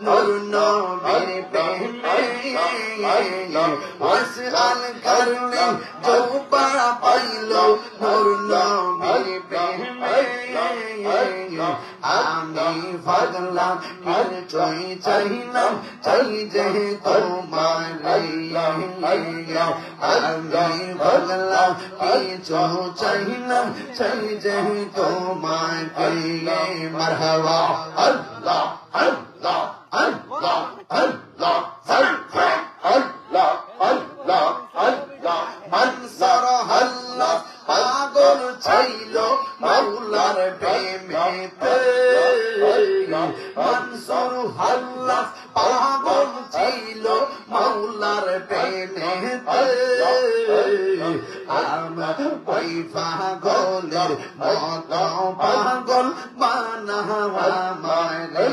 নূর নবীর প্রেমে ওয়াসআল করলে জোবা পাইল নূর নবীর প্রেমে আমি পাগলা কিছুই চাইলাম চাই যে তোমার আমি পাগলা কিছু চাইলাম চাই যে তোমার মারহাবা আল্লাহ আল্লাহ আল্লাহ আল্লাহ আল্লাহ আল্লাহ আল্লাহ মনসর আল্লাহ পাগল ছিল মাওলার প্রেমেতে মনসর আল্লাহ পাগল ছিল মাওলার প্রেমেতে ওই পাগলের মত পাগল বানাওয়া মারে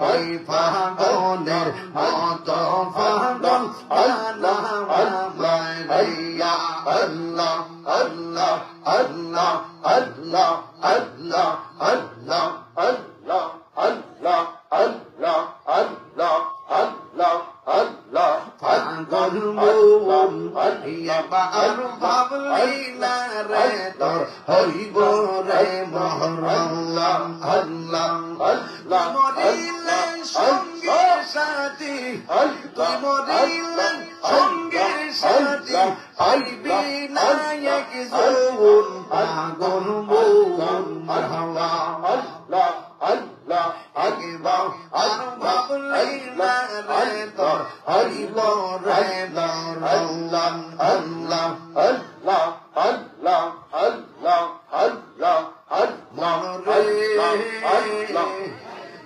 ওই পাগলের মত পাগল বানাওয়া মারে আল্লাহ আল্লাহ আল্লাহ আল্লাহ আল্লাহ আল্লাহ আল্লাহ আল্লাহ আল্লাহ আল্লাহ আল্লাহ আল্লাহ পাগল মন এবার ভাবলি না রে তোর হইব রে মহরম আল্লাহ আল্লাহ মরিলেন সঙ্গের সাথী তুই মরিলেন সঙ্গের সাথী পাইবি না এক যৌবন পাগল মন মারহাবা আল্লাহ আল্লাহ একবার আর ভাবলি না রে তোর হইব রে মহরম আল্লাহ আল্লাহ আল্লাহ আল্লাহ আল্লাহ আল্লাহ আল্লাহ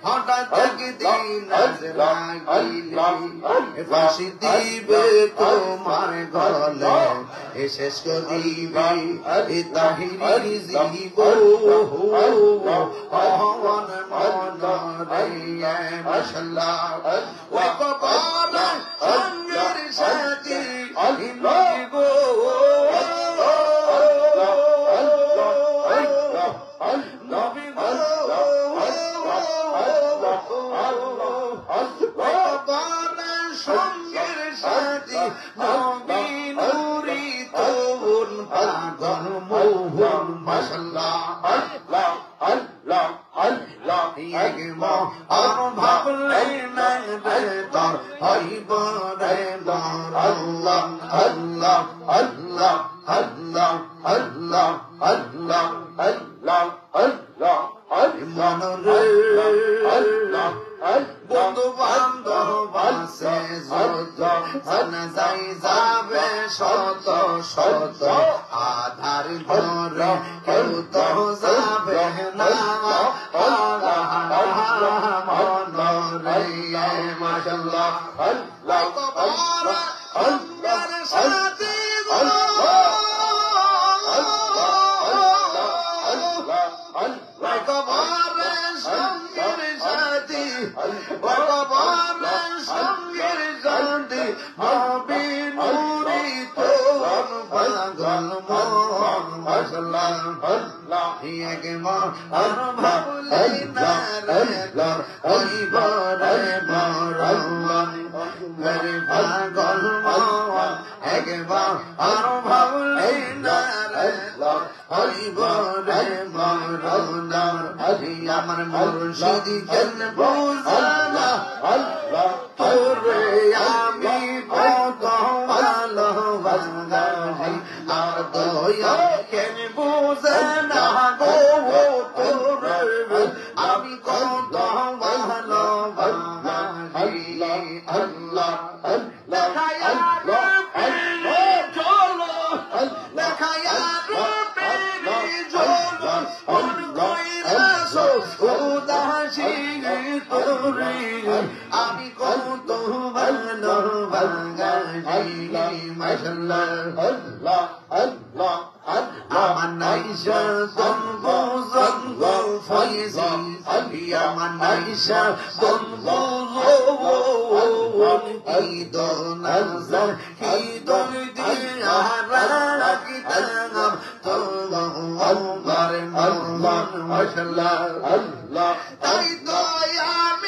হঠাৎ একদিন আজরাইল ফাঁসি দিবে তোমার গলে শেষ করিবে তাহির জীব হওয়ান মন রে মাশাআল্লাহ ও বাবা সঙ্গের সাথী গো নবী সঙ্গের সাথী নবী নুরি তরুণ পাগল মোহন মাশাআল্লাহ আল্লাহ আল্লাহ আল্লাহ একবার আর ভাবলে না রে তোর হইব রে আল্লাহ আল্লাহ আল্লাহ আল্লাহ আল্লাহ আল্লাহ আল্লাহ আল্লাহ মন রে আল্লাহ বন্ধু বান্ধব আছে যত জানাজাই যাবে শত শত আধার ঘরে কেউ তো যাবে না মন রে মাশাআল্লাহ আল্লাহ আল্লাহর সাথে ভগবানের সঙ্গের জানতে হবে নুরি তোর পাগল মন মাশাআল্লাহ আল্লাহ একবার আর ভাবলে না রে তোর হইব রে মরম মেরে পাগল মন একবার আর ভাবলে না রে তোর হইব রে মরম আমার মুর্শিদ কেন বুঝানা আল্লাহ তোরে আমি কত ভালোবাসি আর দয়া কেন বুঝানা গো তোরে আমি কত ভালোবাসি আল্লাহ আল্লাহ চলো লেখায়া আমি কত ভালোবাসি মাশাআল্লাহ আল্লাহ আল্লাহ আমার নাইশা জন্ম জন্ম ফয়েজি আমার নাইশা জন্ম ঈদ নজর ঈদ দিয়া রাখিতাম তোমার মন মাশাআল্লাহ আল্লাহ তাই তো আমি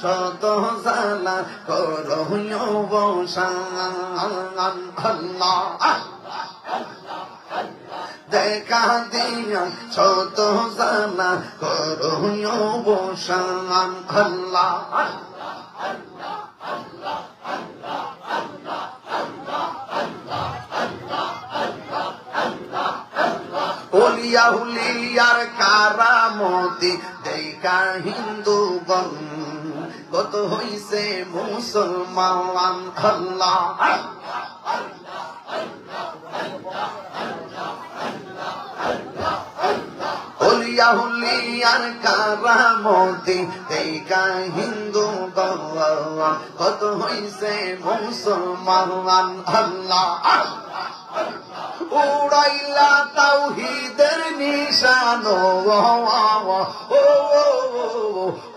শত জালা করো অবসান আল্লাহ দেখা দিয়া শত জালা করো অবসান আল্লাহ ওলিয়া হুলিয়ার কারামতি দেখা হিন্দুগণ কত হইছে মুসলমান আল্লাহ ওলিয়া হুলিয়ার কারামতি দেখা হিন্দুগণ কত হইছে মুসলমান আল্লাহ উড়াইলা তাওহীদের নিশান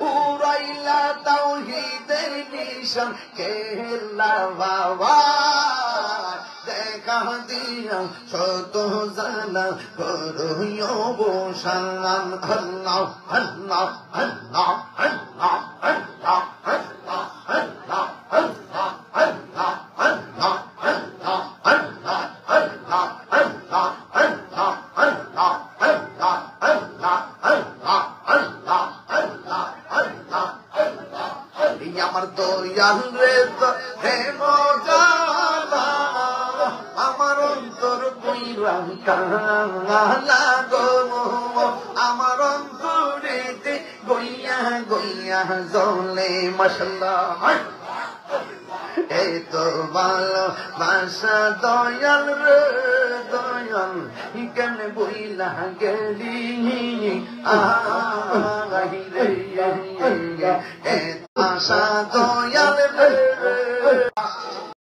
উড়াইলা তাওহীদের নিশান কেলা বাবা দেখা দিয়া শত জালা করো অবসান আল্লাহ আল্লাহ আল্লাহ আল্লাহ আল্লাহ আমার দয়াল রে হে মজালা আমার অন্তর কইরা কালা গো আমার অন্তরেতে গইয়া গইয়া জ্বলে মাশাআল্লাহ এত ভালো বাসা দয়াল রে দয়াল কেন বইলা গেলি আহি রে আশা দয়াল রে